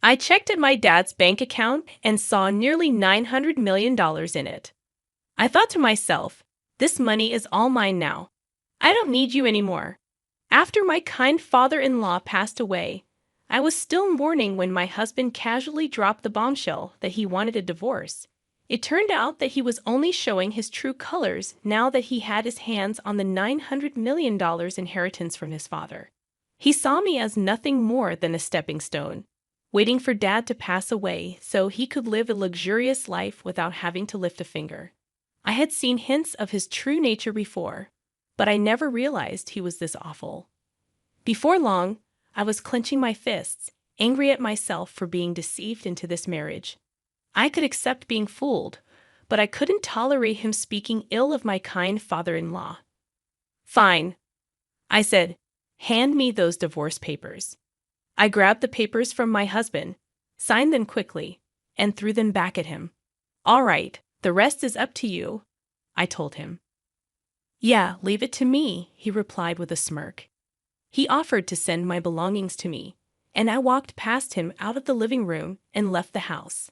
I checked at my dad's bank account and saw nearly $900 million in it. I thought to myself, this money is all mine now. I don't need you anymore. After my kind father-in-law passed away, I was still mourning when my husband casually dropped the bombshell that he wanted a divorce. It turned out that he was only showing his true colors now that he had his hands on the $900 million inheritance from his father. He saw me as nothing more than a stepping stone, waiting for Dad to pass away so he could live a luxurious life without having to lift a finger. I had seen hints of his true nature before, but I never realized he was this awful. Before long, I was clenching my fists, angry at myself for being deceived into this marriage. I could accept being fooled, but I couldn't tolerate him speaking ill of my kind father-in-law. Fine, I said. Hand me those divorce papers. I grabbed the papers from my husband, signed them quickly, and threw them back at him. All right, the rest is up to you, I told him. Yeah, leave it to me, he replied with a smirk. He offered to send my belongings to me, and I walked past him out of the living room and left the house.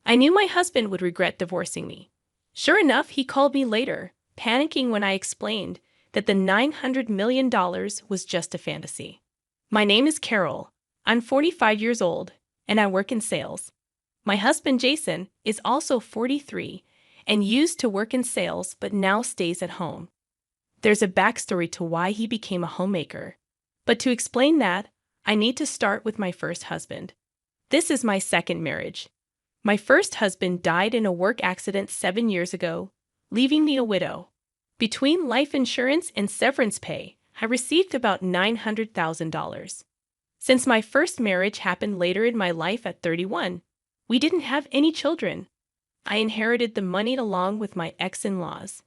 I knew my husband would regret divorcing me. Sure enough, he called me later, panicking when I explained that the $900 million was just a fantasy. My name is Carol. I'm 45 years old, and I work in sales. My husband, Jason, is also 43 and used to work in sales but now stays at home. There's a backstory to why he became a homemaker. But to explain that, I need to start with my first husband. This is my second marriage. My first husband died in a work accident 7 years ago, leaving me a widow. Between life insurance and severance pay, I received about $900,000. Since my first marriage happened later in my life at 31, we didn't have any children. I inherited the money along with my ex-in-laws.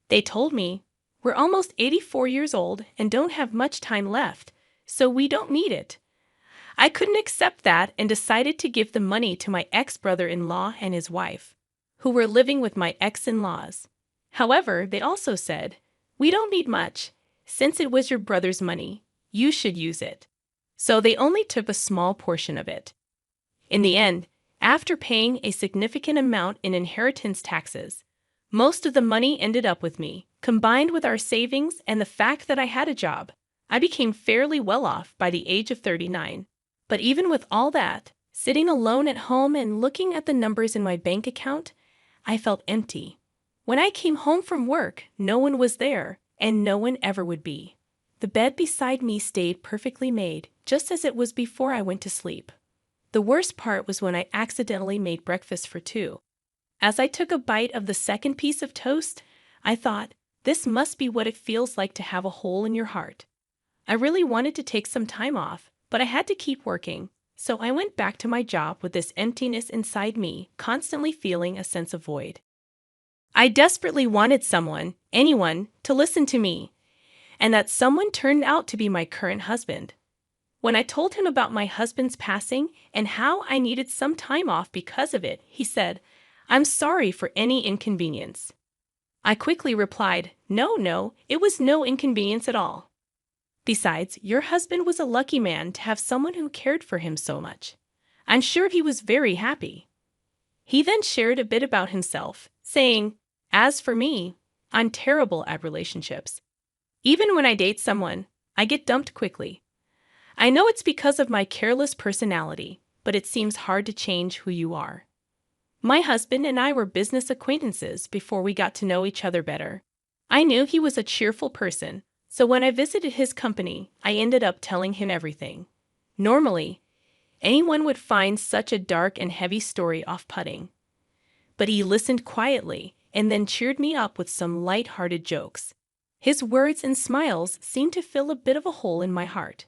They told me, we're almost 84 years old and don't have much time left, so we don't need it. I couldn't accept that and decided to give the money to my ex-brother-in-law and his wife, who were living with my ex-in-laws. However, they also said, we don't need much. Since it was your brother's money, you should use it. So they only took a small portion of it. In the end, after paying a significant amount in inheritance taxes, most of the money ended up with me. Combined with our savings and the fact that I had a job, I became fairly well off by the age of 39. But even with all that, sitting alone at home and looking at the numbers in my bank account, I felt empty. When I came home from work, no one was there, and no one ever would be. The bed beside me stayed perfectly made, just as it was before I went to sleep. The worst part was when I accidentally made breakfast for two. As I took a bite of the second piece of toast, I thought, this must be what it feels like to have a hole in your heart. I really wanted to take some time off, but I had to keep working, so I went back to my job with this emptiness inside me, constantly feeling a sense of void. I desperately wanted someone, anyone, to listen to me, and that someone turned out to be my current husband. When I told him about my husband's passing and how I needed some time off because of it, he said, I'm sorry for any inconvenience. I quickly replied, no, it was no inconvenience at all. Besides, your husband was a lucky man to have someone who cared for him so much. I'm sure he was very happy. He then shared a bit about himself, saying, as for me, I'm terrible at relationships. Even when I date someone, I get dumped quickly. I know it's because of my careless personality, but it seems hard to change who you are. My husband and I were business acquaintances before we got to know each other better. I knew he was a cheerful person, so when I visited his company, I ended up telling him everything. Normally, anyone would find such a dark and heavy story off-putting. But he listened quietly and then cheered me up with some light-hearted jokes. His words and smiles seemed to fill a bit of a hole in my heart.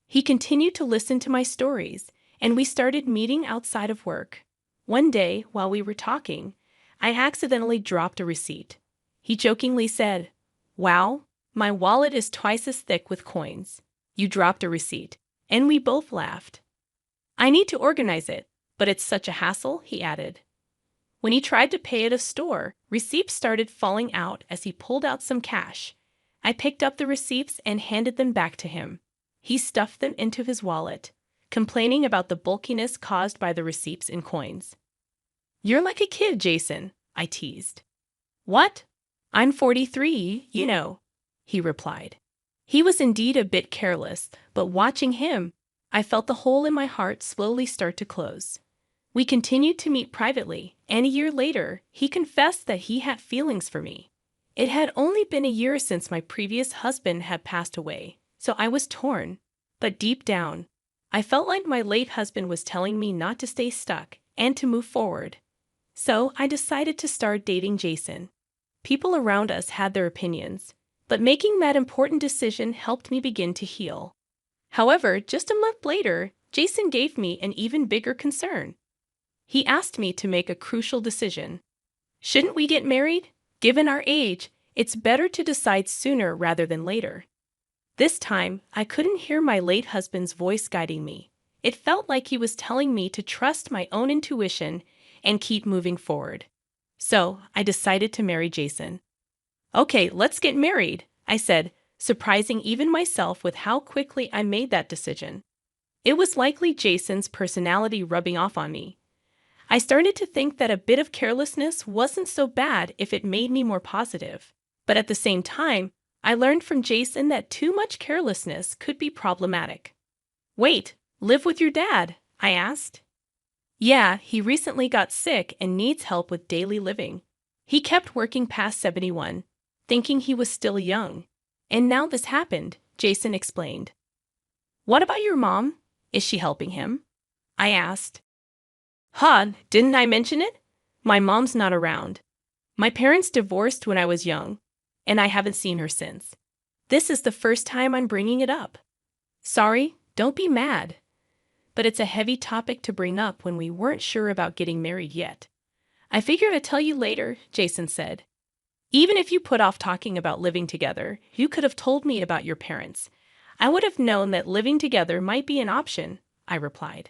He continued to listen to my stories, and we started meeting outside of work. One day, while we were talking, I accidentally dropped a receipt. He jokingly said, wow, my wallet is twice as thick with coins. You dropped a receipt. And we both laughed. I need to organize it, but it's such a hassle, he added. When he tried to pay at a store, receipts started falling out as he pulled out some cash. I picked up the receipts and handed them back to him. He stuffed them into his wallet, complaining about the bulkiness caused by the receipts and coins. "You're like a kid, Jason," I teased. "What? I'm 43, you know," he replied. He was indeed a bit careless, but watching him, I felt the hole in my heart slowly start to close. We continued to meet privately, and a year later, he confessed that he had feelings for me. It had only been a year since my previous husband had passed away, so I was torn. But deep down, I felt like my late husband was telling me not to stay stuck and to move forward. So I decided to start dating Jason. People around us had their opinions, but making that important decision helped me begin to heal. However, just a month later, Jason gave me an even bigger concern. He asked me to make a crucial decision. Shouldn't we get married? Given our age, it's better to decide sooner rather than later. This time, I couldn't hear my late husband's voice guiding me. It felt like he was telling me to trust my own intuition and keep moving forward. So, I decided to marry Jason. "Okay, let's get married," I said, surprising even myself with how quickly I made that decision. It was likely Jason's personality rubbing off on me. I started to think that a bit of carelessness wasn't so bad if it made me more positive. But at the same time, I learned from Jason that too much carelessness could be problematic. "Wait, live with your dad?" I asked. "Yeah, he recently got sick and needs help with daily living. He kept working past 71, thinking he was still young. And now this happened," Jason explained. "What about your mom? Is she helping him?" I asked. Didn't I mention it? My mom's not around. My parents divorced when I was young, and I haven't seen her since. This is the first time I'm bringing it up. Sorry, don't be mad. But it's a heavy topic to bring up when we weren't sure about getting married yet. I figured I'd tell you later, Jason said. Even if you put off talking about living together, you could have told me about your parents. I would have known that living together might be an option, I replied.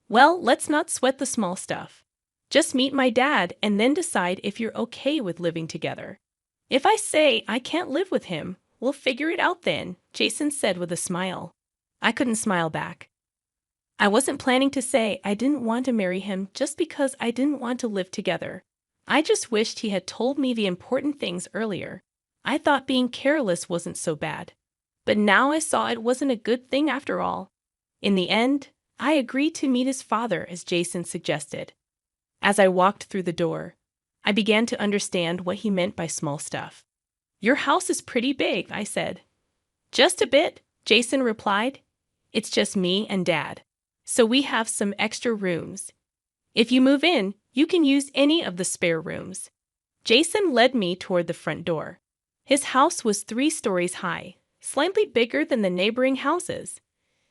Well, let's not sweat the small stuff. Just meet my dad and then decide if you're okay with living together. If I say I can't live with him, we'll figure it out then, Jason said with a smile. I couldn't smile back. I wasn't planning to say I didn't want to marry him just because I didn't want to live together. I just wished he had told me the important things earlier. I thought being careless wasn't so bad. But now I saw it wasn't a good thing after all. In the end, I agreed to meet his father as Jason suggested. As I walked through the door, I began to understand what he meant by small stuff. Your house is pretty big, I said. Just a bit, Jason replied. It's just me and Dad. So we have some extra rooms. If you move in, you can use any of the spare rooms. Jason led me toward the front door. His house was 3 stories high, slightly bigger than the neighboring houses.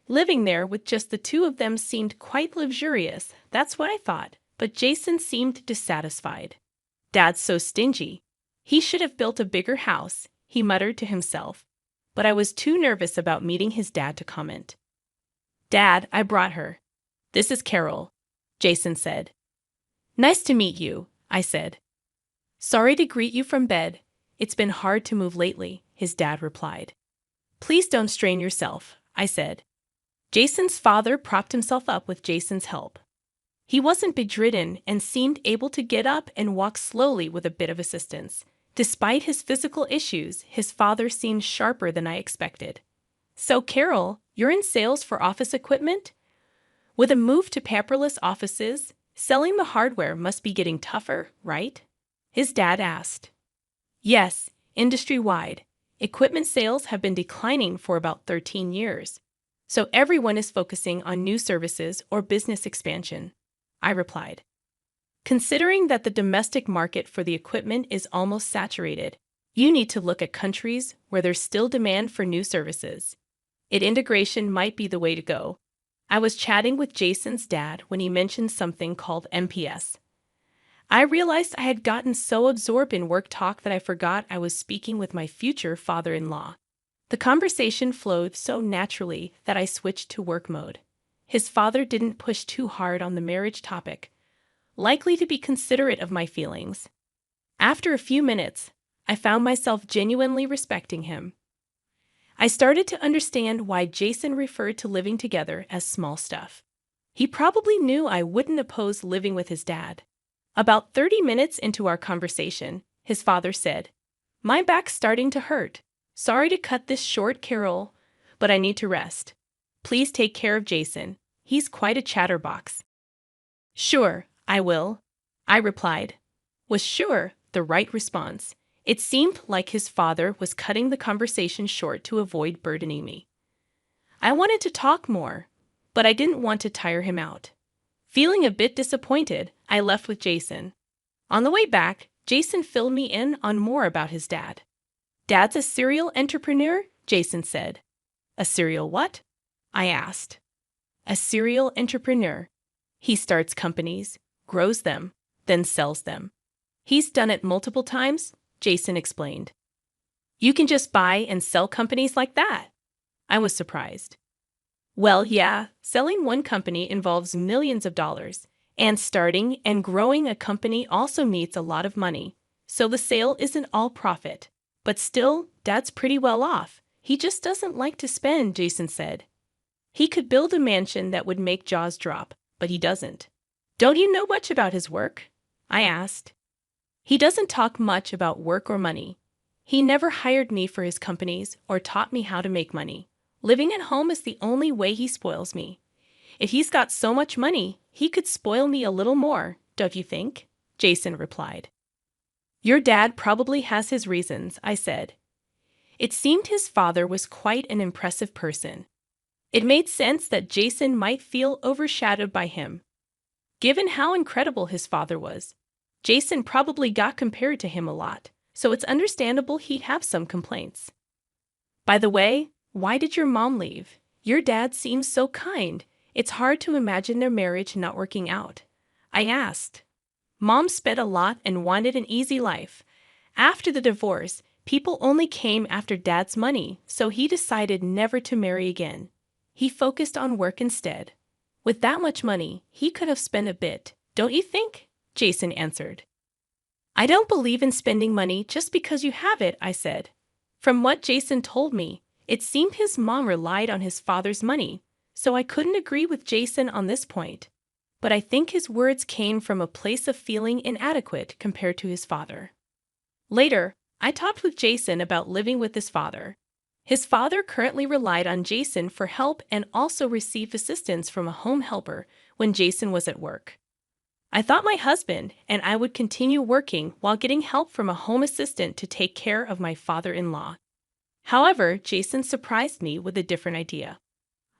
Living there with just the 2 of them seemed quite luxurious, that's what I thought, but Jason seemed dissatisfied. Dad's so stingy. He should have built a bigger house, he muttered to himself. But I was too nervous about meeting his dad to comment. Dad, I brought her. This is Carol, Jason said. Nice to meet you, I said. Sorry to greet you from bed. It's been hard to move lately, his dad replied. Please don't strain yourself, I said. Jason's father propped himself up with Jason's help. He wasn't bedridden and seemed able to get up and walk slowly with a bit of assistance. Despite his physical issues, his father seemed sharper than I expected. So, Carol, you're in sales for office equipment? With a move to paperless offices, selling the hardware must be getting tougher, right? His dad asked. Yes, industry-wide. Equipment sales have been declining for about 13 years. So everyone is focusing on new services or business expansion, I replied. Considering that the domestic market for the equipment is almost saturated, you need to look at countries where there's still demand for new services. Integration might be the way to go. I was chatting with Jason's dad when he mentioned something called MPS. I realized I had gotten so absorbed in work talk that I forgot I was speaking with my future father-in-law. The conversation flowed so naturally that I switched to work mode. His father didn't push too hard on the marriage topic, likely to be considerate of my feelings. After a few minutes, I found myself genuinely respecting him. I started to understand why Jason referred to living together as small stuff. He probably knew I wouldn't oppose living with his dad. About 30 minutes into our conversation, his father said, "My back's starting to hurt. Sorry to cut this short, Carol, but I need to rest. Please take care of Jason. He's quite a chatterbox." "Sure, I will," I replied. Was sure the right response. It seemed like his father was cutting the conversation short to avoid burdening me. I wanted to talk more, but I didn't want to tire him out. Feeling a bit disappointed, I left with Jason. On the way back, Jason filled me in on more about his dad. "Dad's a serial entrepreneur," Jason said. "A serial what?" I asked. "A serial entrepreneur. He starts companies, grows them, then sells them. He's done it multiple times," Jason explained. "You can just buy and sell companies like that?" I was surprised. "Well, yeah, selling one company involves millions of dollars, and starting and growing a company also needs a lot of money, so the sale isn't all profit. But still, Dad's pretty well off. He just doesn't like to spend," Jason said. "He could build a mansion that would make jaws drop, but he doesn't." "Don't you know much about his work?" I asked. "He doesn't talk much about work or money. He never hired me for his companies or taught me how to make money. Living at home is the only way he spoils me. If he's got so much money, he could spoil me a little more, don't you think?" Jason replied. "Your dad probably has his reasons," I said. It seemed his father was quite an impressive person. It made sense that Jason might feel overshadowed by him. Given how incredible his father was, Jason probably got compared to him a lot, so it's understandable he'd have some complaints. "By the way, why did your mom leave? Your dad seems so kind. It's hard to imagine their marriage not working out," I asked. "Mom spent a lot and wanted an easy life. After the divorce, people only came after Dad's money, so he decided never to marry again. He focused on work instead. With that much money, he could have spent a bit, don't you think?" Jason answered. "I don't believe in spending money just because you have it," I said. From what Jason told me, it seemed his mom relied on his father's money, so I couldn't agree with Jason on this point. But I think his words came from a place of feeling inadequate compared to his father. Later, I talked with Jason about living with his father. His father currently relied on Jason for help and also received assistance from a home helper when Jason was at work. I thought my husband and I would continue working while getting help from a home assistant to take care of my father-in-law. However, Jason surprised me with a different idea.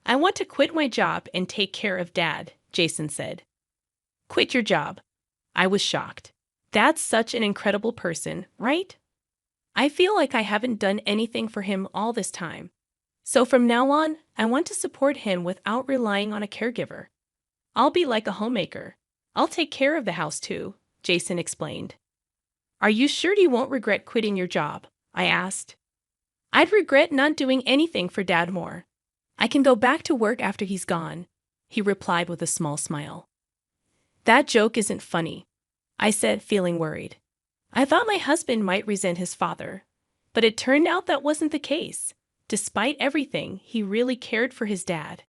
"I want to quit my job and take care of Dad," Jason said. "Quit your job?" I was shocked. Dad's such an incredible person, right? I feel like I haven't done anything for him all this time. So from now on, I want to support him without relying on a caregiver. I'll be like a homemaker. I'll take care of the house too," Jason explained. "Are you sure you won't regret quitting your job?" I asked. "I'd regret not doing anything for Dad more. I can go back to work after he's gone," he replied with a small smile. "That joke isn't funny," I said, feeling worried. I thought my husband might resent his father, but it turned out that wasn't the case. Despite everything, he really cared for his dad.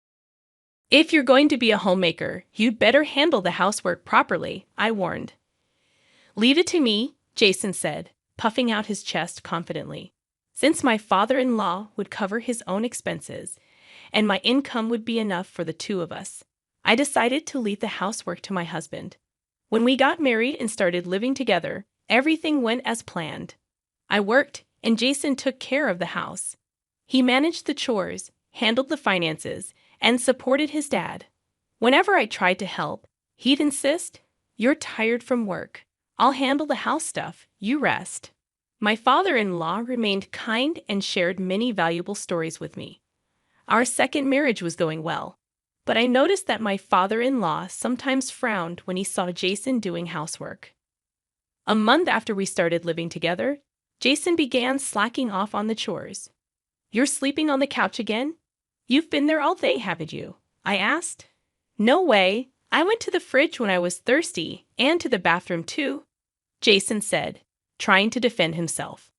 "If you're going to be a homemaker, you'd better handle the housework properly," I warned. "Leave it to me," Jason said, puffing out his chest confidently. Since my father-in-law would cover his own expenses, and my income would be enough for the two of us, I decided to leave the housework to my husband. When we got married and started living together, everything went as planned. I worked, and Jason took care of the house. He managed the chores, handled the finances, and supported his dad. Whenever I tried to help, he'd insist, "You're tired from work. I'll handle the house stuff. You rest." My father-in-law remained kind and shared many valuable stories with me. Our second marriage was going well, but I noticed that my father-in-law sometimes frowned when he saw Jason doing housework. A month after we started living together, Jason began slacking off on the chores. "You're sleeping on the couch again? You've been there all day, haven't you?" I asked. "No way. I went to the fridge when I was thirsty, and to the bathroom too," Jason said, trying to defend himself.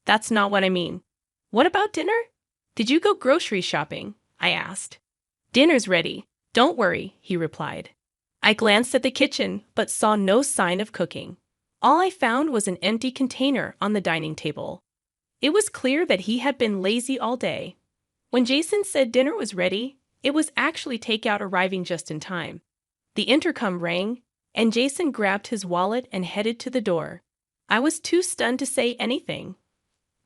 "That's not what I mean." "What about dinner?" Did you go grocery shopping? I asked. Dinner's ready. Don't worry, he replied. I glanced at the kitchen, but saw no sign of cooking. All I found was an empty container on the dining table. It was clear that he had been lazy all day. When Jason said dinner was ready, it was actually takeout arriving just in time. The intercom rang, and Jason grabbed his wallet and headed to the door. I was too stunned to say anything.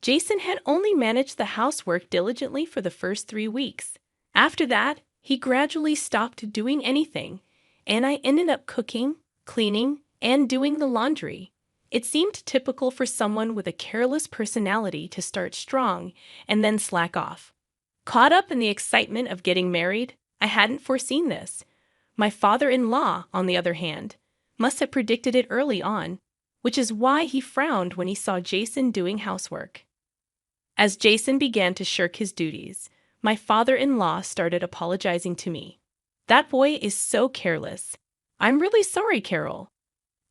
Jason had only managed the housework diligently for the first 3 weeks. After that, he gradually stopped doing anything, and I ended up cooking, cleaning, and doing the laundry. It seemed typical for someone with a careless personality to start strong and then slack off. Caught up in the excitement of getting married, I hadn't foreseen this. My father-in-law, on the other hand, must have predicted it early on, which is why he frowned when he saw Jason doing housework. As Jason began to shirk his duties, my father-in-law started apologizing to me. That boy is so careless. I'm really sorry, Carol.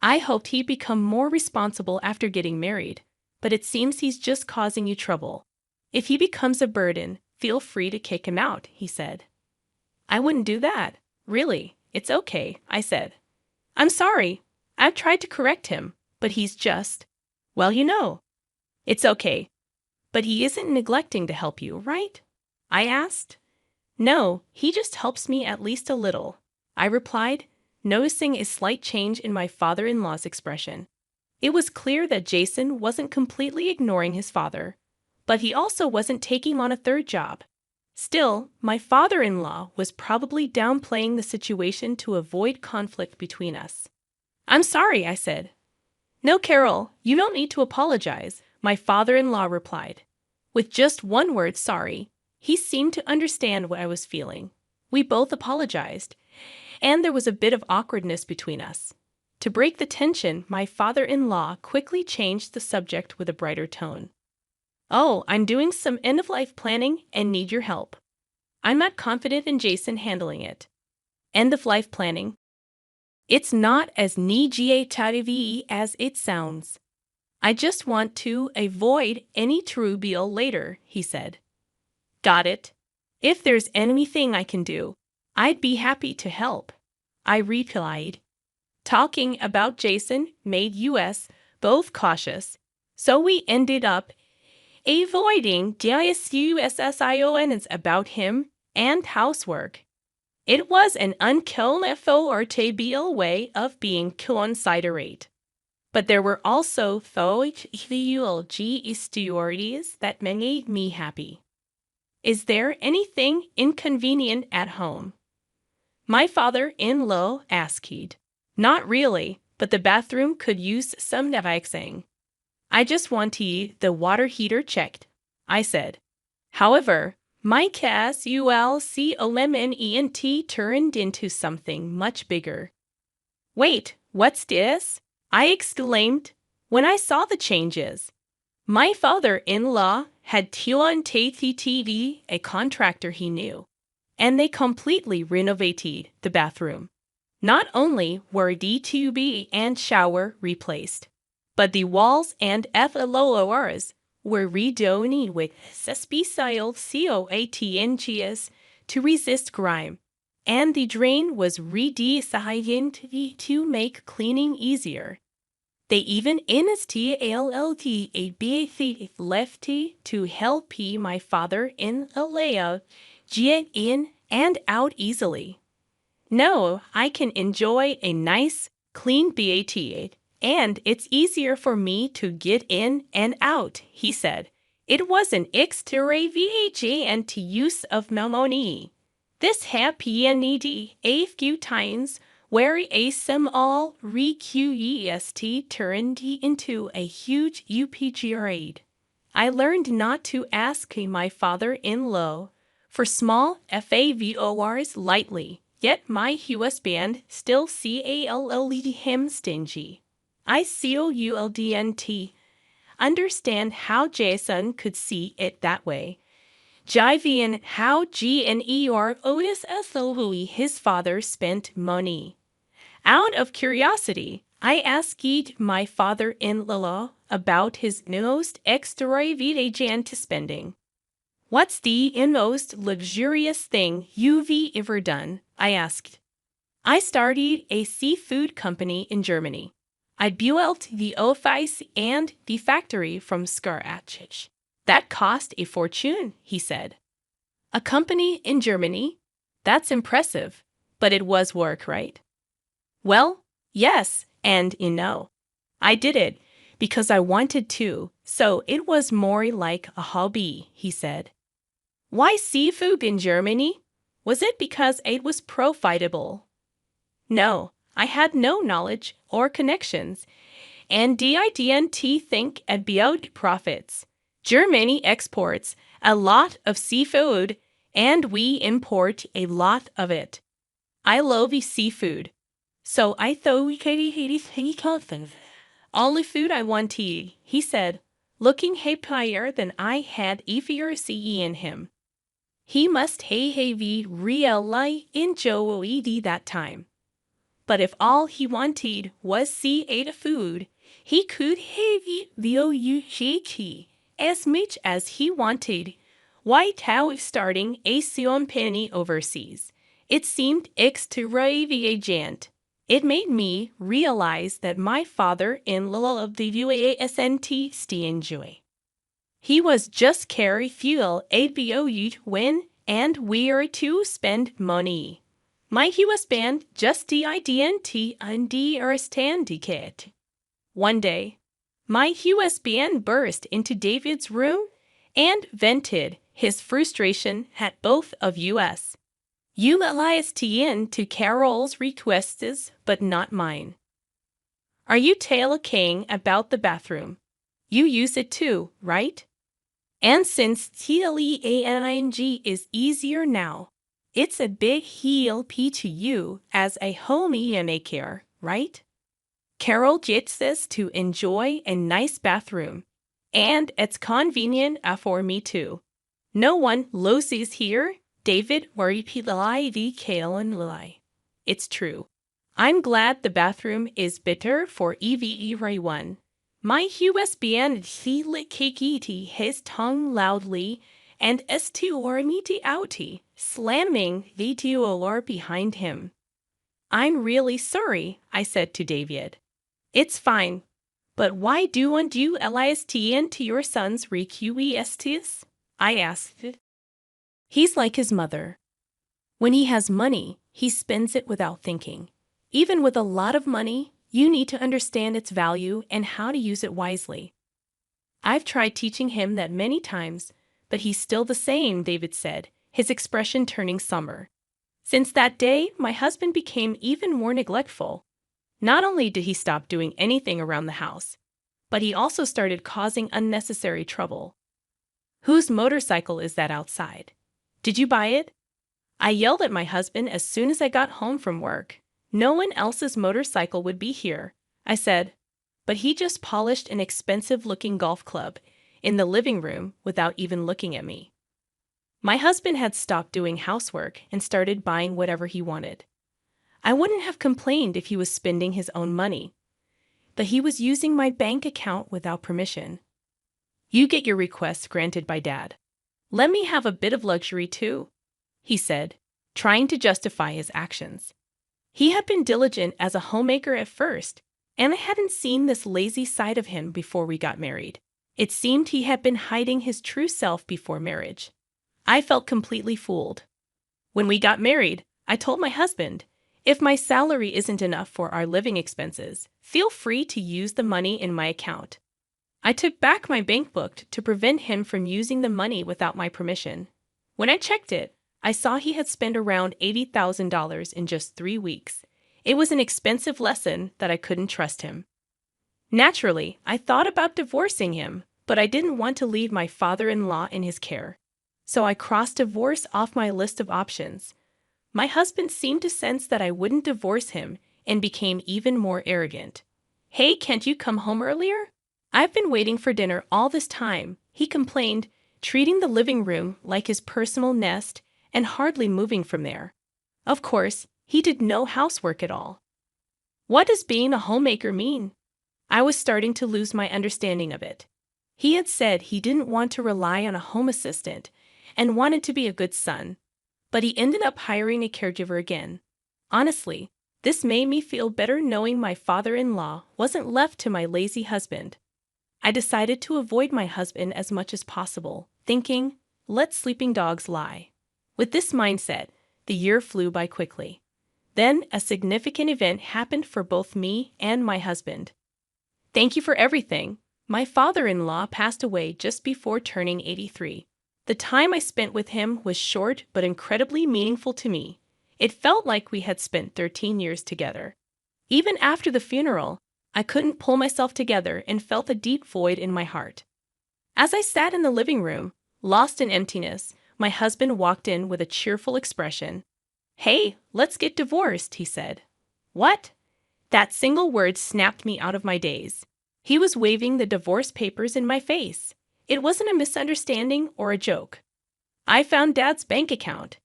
I hoped he'd become more responsible after getting married, but it seems he's just causing you trouble. If he becomes a burden, feel free to kick him out, he said. I wouldn't do that. Really, it's okay, I said. I'm sorry. I've tried to correct him, but he's just, well, you know. It's okay. But he isn't neglecting to help you, right? I asked. No, he just helps me at least a little, I replied, noticing a slight change in my father-in-law's expression. It was clear that Jason wasn't completely ignoring his father, but he also wasn't taking on a third job. Still, my father-in-law was probably downplaying the situation to avoid conflict between us. I'm sorry, I said. No, Carol, you don't need to apologize, my father-in-law replied. With just one word, sorry, he seemed to understand what I was feeling. We both apologized, and there was a bit of awkwardness between us. To break the tension, my father-in-law quickly changed the subject with a brighter tone. Oh, I'm doing some end-of-life planning and need your help. I'm not confident in Jason handling it. End-of-life planning? It's not as negative as it sounds. I just want to avoid any trouble later, he said. Got it. If there's anything I can do, I'd be happy to help, I replied. Talking about Jason made us both cautious, so we ended up avoiding discussions about him and housework. It was an uncomfortable way of being considerate. But there were also thoughtful stories that made me happy. Is there anything inconvenient at home? My father-in-law asked. Not really, but the bathroom could use some fixing. I just want the water heater checked, I said. However, my lemon turned into something much bigger. Wait, what's this? I exclaimed when I saw the changes. My father-in-law had contacted a contractor he knew, and they completely renovated the bathroom. Not only were the tub and shower replaced, but the walls and floors were redone with special coatings to resist grime, and the drain was redesigned to make cleaning easier. They even installed a big lefty to help my father-in-law get in and out easily. Now I can enjoy a nice, clean BAT, and it's easier for me to get in and out, he said. It was an extravagant use of my money. This happened a few times where a small request turned into a huge upgrade. I learned not to ask my father-in-law for small favors lightly, yet my husband still called him stingy. I couldn't understand how Jason could see it that way. Jivian how his father spent money. Out of curiosity, I asked my father-in-law about his most extravagant spending. What's the most luxurious thing you've ever done? I asked. I started a seafood company in Germany. I built the office and the factory from scratch. That cost a fortune, he said. A company in Germany? That's impressive, but it was work, right? Well, yes, and I did it because I wanted to, so it was more like a hobby, he said. Why seafood in Germany? Was it because it was profitable? No, I had no knowledge or connections, and didn't think about profits. Germany exports a lot of seafood, and we import a lot of it. I love seafood, so I thought we could eat all the food I wanted, he said, looking happier than I had ever seen him. He must have really enjoyed that time. But if all he wanted was food, he could have the as much as he wanted. Without starting a company overseas, it seemed extravagant. It made me realize that my father-in-law loved the UASNT enjoy. He was just carry fuel about when and where to spend money. My husband just didn't understand it. One day, my husband burst into David's room and vented his frustration at both of us. You listened to Carol's requests, but not mine. Are you talking about the bathroom? You use it too, right? And since TLEANING is easier now, it's a big help to you as a homemaker, right? Carol gets us to enjoy a nice bathroom, and it's convenient for me too. No one loses here, David replied calmly. It's true. I'm glad the bathroom is better for everyone. My husband clicked his tongue loudly and estorted out, slamming the door behind him. I'm really sorry, I said to David. It's fine. But why don't you listen to your son's requests? I asked. He's like his mother. When he has money, he spends it without thinking. Even with a lot of money, you need to understand its value and how to use it wisely. I've tried teaching him that many times, but he's still the same, David said, his expression turning somber. Since that day, my husband became even more neglectful. Not only did he stop doing anything around the house, but he also started causing unnecessary trouble. Whose motorcycle is that outside? Did you buy it? I yelled at my husband as soon as I got home from work. No one else's motorcycle would be here, I said, but he just polished an expensive-looking golf club in the living room without even looking at me. My husband had stopped doing housework and started buying whatever he wanted. I wouldn't have complained if he was spending his own money, but he was using my bank account without permission. You get your requests granted by Dad. Let me have a bit of luxury too, he said, trying to justify his actions. He had been diligent as a homemaker at first, and I hadn't seen this lazy side of him before we got married. It seemed he had been hiding his true self before marriage. I felt completely fooled. When we got married, I told my husband, if my salary isn't enough for our living expenses, feel free to use the money in my account. I took back my bank book to prevent him from using the money without my permission. When I checked it, I saw he had spent around $80,000 in just 3 weeks. It was an expensive lesson that I couldn't trust him. Naturally, I thought about divorcing him, but I didn't want to leave my father-in-law in his care. So I crossed divorce off my list of options. My husband seemed to sense that I wouldn't divorce him and became even more arrogant. Hey, can't you come home earlier? I've been waiting for dinner all this time, he complained, treating the living room like his personal nest and hardly moving from there. Of course, he did no housework at all. What does being a homemaker mean? I was starting to lose my understanding of it. He had said he didn't want to rely on a home assistant, and wanted to be a good son. But he ended up hiring a caregiver again. Honestly, this made me feel better knowing my father-in-law wasn't left to my lazy husband. I decided to avoid my husband as much as possible, thinking, let sleeping dogs lie. With this mindset, the year flew by quickly. Then, a significant event happened for both me and my husband. Thank you for everything. My father-in-law passed away just before turning 83. The time I spent with him was short but incredibly meaningful to me. It felt like we had spent 13 years together. Even after the funeral, I couldn't pull myself together and felt a deep void in my heart. As I sat in the living room, lost in emptiness, my husband walked in with a cheerful expression. Hey, let's get divorced, he said. What? That single word snapped me out of my daze. He was waving the divorce papers in my face. It wasn't a misunderstanding or a joke. I found Dad's bank account.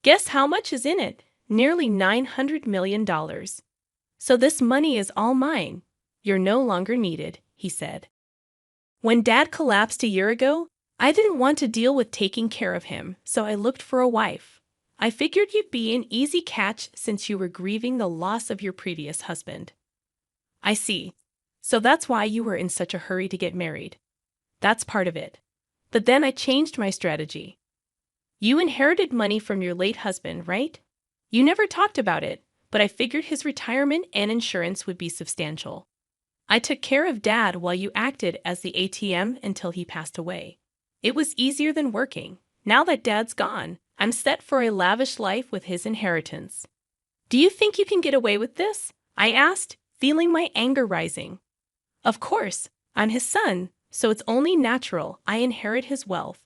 Guess how much is in it? Nearly $900 million. So this money is all mine. You're no longer needed, he said. When Dad collapsed a year ago, I didn't want to deal with taking care of him, so I looked for a wife. I figured you'd be an easy catch since you were grieving the loss of your previous husband. I see. So that's why you were in such a hurry to get married. That's part of it. But then I changed my strategy. You inherited money from your late husband, right? You never talked about it, but I figured his retirement and insurance would be substantial. I took care of Dad while you acted as the ATM until he passed away. It was easier than working. Now that Dad's gone, I'm set for a lavish life with his inheritance. Do you think you can get away with this? I asked, feeling my anger rising. Of course, I'm his son, so it's only natural I inherit his wealth.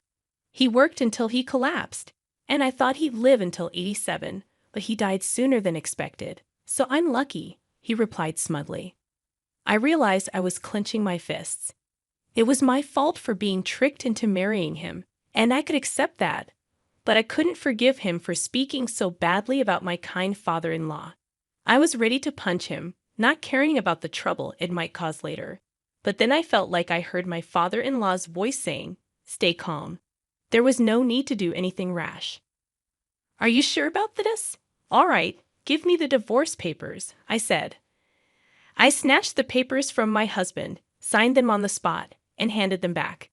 He worked until he collapsed, and I thought he'd live until 87, but he died sooner than expected, so I'm lucky, he replied smugly. I realized I was clenching my fists. It was my fault for being tricked into marrying him, and I could accept that. But I couldn't forgive him for speaking so badly about my kind father-in-law. I was ready to punch him, not caring about the trouble it might cause later. But then I felt like I heard my father-in-law's voice saying, "Stay calm." There was no need to do anything rash. Are you sure about this? All right, give me the divorce papers, I said. I snatched the papers from my husband, signed them on the spot, and handed them back.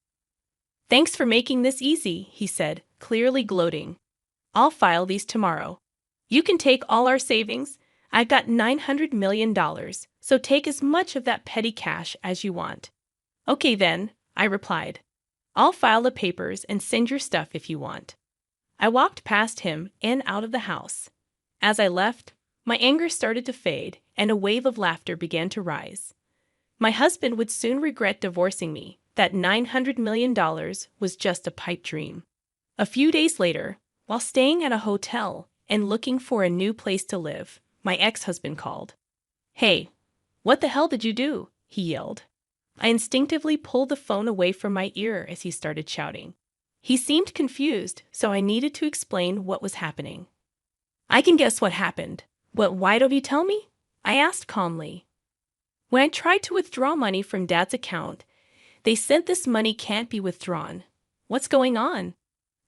Thanks for making this easy, he said, clearly gloating. I'll file these tomorrow. You can take all our savings. I've got $900 million, so take as much of that petty cash as you want. Okay then, I replied. I'll file the papers and send your stuff if you want. I walked past him and out of the house. As I left, my anger started to fade and a wave of laughter began to rise. My husband would soon regret divorcing me. That $900 million was just a pipe dream. A few days later, while staying at a hotel and looking for a new place to live, my ex-husband called. Hey, what the hell did you do? He yelled. I instinctively pulled the phone away from my ear as he started shouting. He seemed confused, so I needed to explain what was happening. I can guess what happened. But why don't you tell me? I asked calmly. When I tried to withdraw money from Dad's account, they said this money can't be withdrawn. What's going on?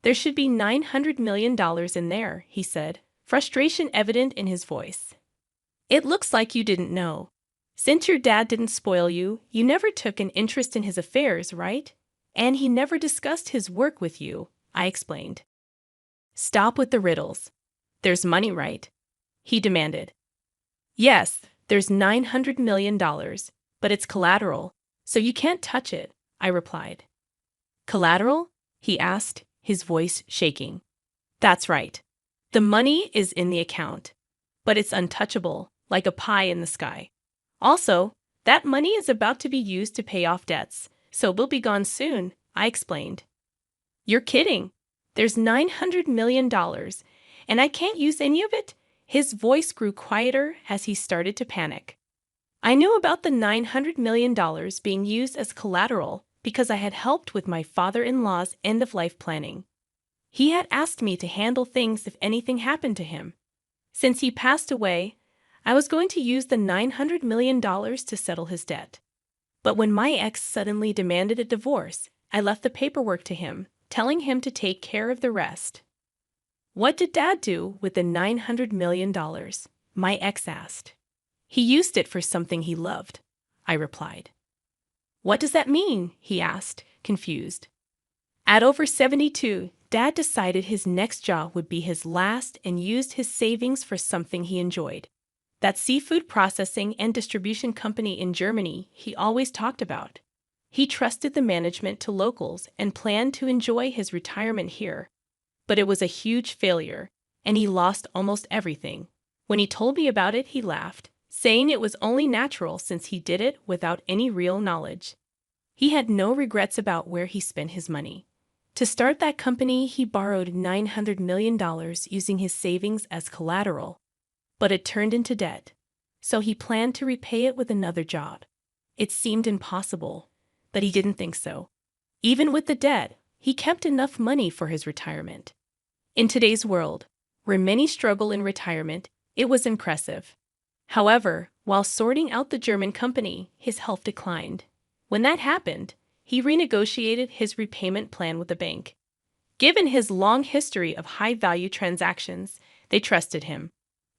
There should be $900 million in there, he said, frustration evident in his voice. It looks like you didn't know. Since your dad didn't spoil you, you never took an interest in his affairs, right? And he never discussed his work with you, I explained. Stop with the riddles. There's money, right? He demanded. Yes, there's $900 million, but it's collateral, so you can't touch it, I replied. Collateral? He asked, his voice shaking. That's right. The money is in the account, but it's untouchable, like a pie in the sky. Also, that money is about to be used to pay off debts, so we'll be gone soon, I explained. You're kidding. There's $900 million, and I can't use any of it? His voice grew quieter as he started to panic. I knew about the $900 million being used as collateral because I had helped with my father-in-law's end-of-life planning. He had asked me to handle things if anything happened to him. Since he passed away, I was going to use the $900 million to settle his debt. But when my ex suddenly demanded a divorce, I left the paperwork to him, telling him to take care of the rest. What did Dad do with the $900 million? My ex asked. He used it for something he loved, I replied. What does that mean? He asked, confused. At over 72, Dad decided his next job would be his last and used his savings for something he enjoyed. That seafood processing and distribution company in Germany he always talked about. He trusted the management to locals and planned to enjoy his retirement here. But it was a huge failure, and he lost almost everything. When he told me about it, he laughed, saying it was only natural since he did it without any real knowledge. He had no regrets about where he spent his money. To start that company, he borrowed $900 million using his savings as collateral. But it turned into debt, so he planned to repay it with another job. It seemed impossible, but he didn't think so. Even with the debt, he kept enough money for his retirement. In today's world, where many struggle in retirement, it was impressive. However, while sorting out the German company, his health declined. When that happened, he renegotiated his repayment plan with the bank. Given his long history of high-value transactions, they trusted him.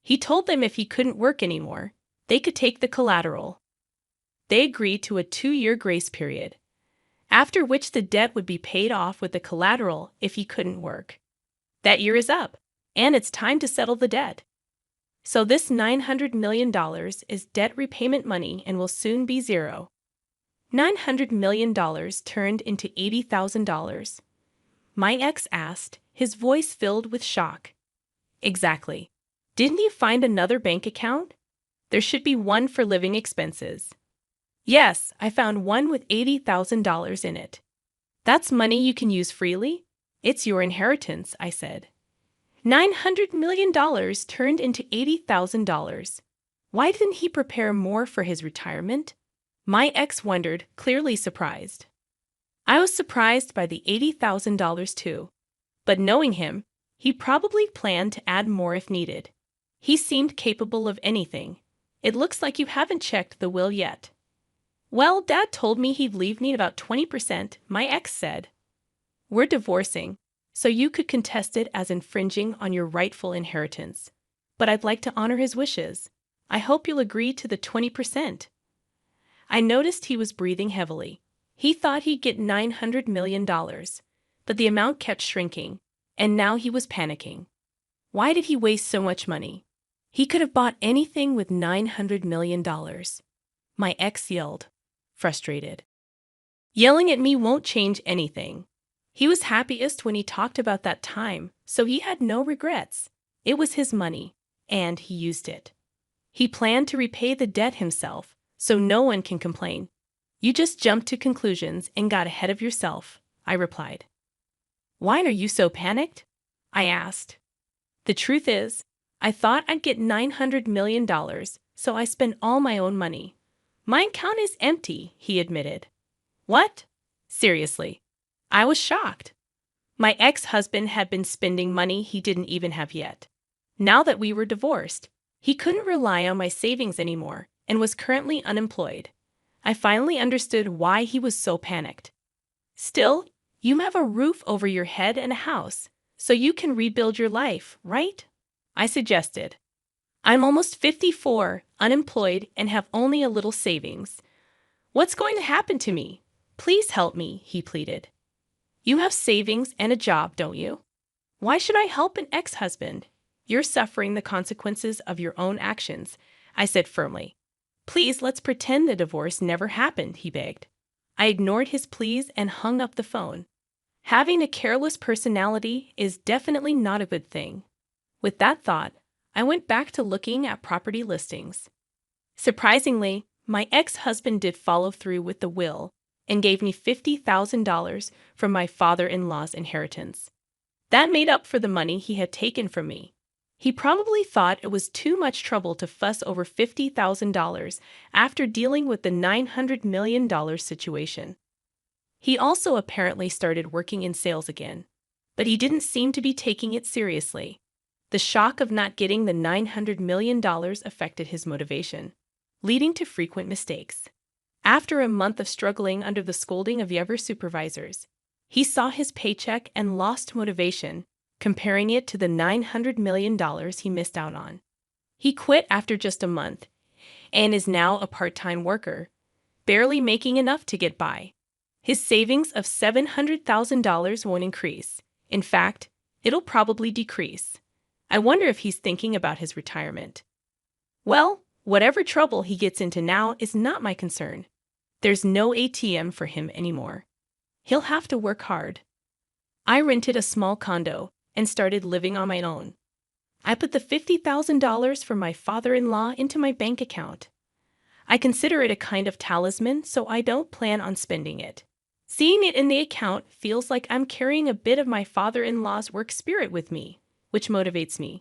He told them if he couldn't work anymore, they could take the collateral. They agreed to a 2-year grace period, after which the debt would be paid off with the collateral if he couldn't work. That year is up, and it's time to settle the debt. So this $900 million is debt repayment money and will soon be zero. $900 million turned into $80,000. My ex asked, his voice filled with shock. Exactly. Didn't you find another bank account? There should be one for living expenses. Yes, I found one with $80,000 in it. That's money you can use freely? It's your inheritance, I said. $900 million turned into $80,000. Why didn't he prepare more for his retirement? My ex wondered, clearly surprised. I was surprised by the $80,000 too. But knowing him, he probably planned to add more if needed. He seemed capable of anything. It looks like you haven't checked the will yet. Well, Dad told me he'd leave me about 20%, my ex said. We're divorcing, so you could contest it as infringing on your rightful inheritance. But I'd like to honor his wishes. I hope you'll agree to the 20%. I noticed he was breathing heavily. He thought he'd get $900 million, but the amount kept shrinking, and now he was panicking. Why did he waste so much money? He could have bought anything with $900 million. My ex yelled, frustrated. Yelling at me won't change anything. He was happiest when he talked about that time, so he had no regrets. It was his money, and he used it. He planned to repay the debt himself, so no one can complain. You just jumped to conclusions and got ahead of yourself, I replied. Why are you so panicked? I asked. The truth is, I thought I'd get $900 million, so I spent all my own money. My account is empty, he admitted. What? Seriously. I was shocked. My ex-husband had been spending money he didn't even have yet. Now that we were divorced, he couldn't rely on my savings anymore and was currently unemployed. I finally understood why he was so panicked. Still, you have a roof over your head and a house, so you can rebuild your life, right? I suggested. I'm almost 54, unemployed, and have only a little savings. What's going to happen to me? Please help me, he pleaded. You have savings and a job, don't you? Why should I help an ex-husband? You're suffering the consequences of your own actions, I said firmly. Please, let's pretend the divorce never happened, he begged. I ignored his pleas and hung up the phone. Having a careless personality is definitely not a good thing. With that thought, I went back to looking at property listings. Surprisingly, my ex-husband did follow through with the will and gave me $50,000 from my father-in-law's inheritance. That made up for the money he had taken from me. He probably thought it was too much trouble to fuss over $50,000 after dealing with the $900 million situation. He also apparently started working in sales again, but he didn't seem to be taking it seriously. The shock of not getting the $900 million affected his motivation, leading to frequent mistakes. After a month of struggling under the scolding of Youre supervisors, He saw his paycheck and lost motivation, comparing it to the $900 million he missed out on. He quit after just a month and is now a part-time worker, barely making enough to get by. His savings of $700,000 won't increase. In fact, it'll probably decrease. I wonder if he's thinking about his retirement. Well, whatever trouble he gets into now is not my concern. There's no ATM for him anymore. He'll have to work hard. I rented a small condo and started living on my own. I put the $50,000 from my father-in-law into my bank account. I consider it a kind of talisman, so I don't plan on spending it. Seeing it in the account feels like I'm carrying a bit of my father-in-law's work spirit with me, which motivates me.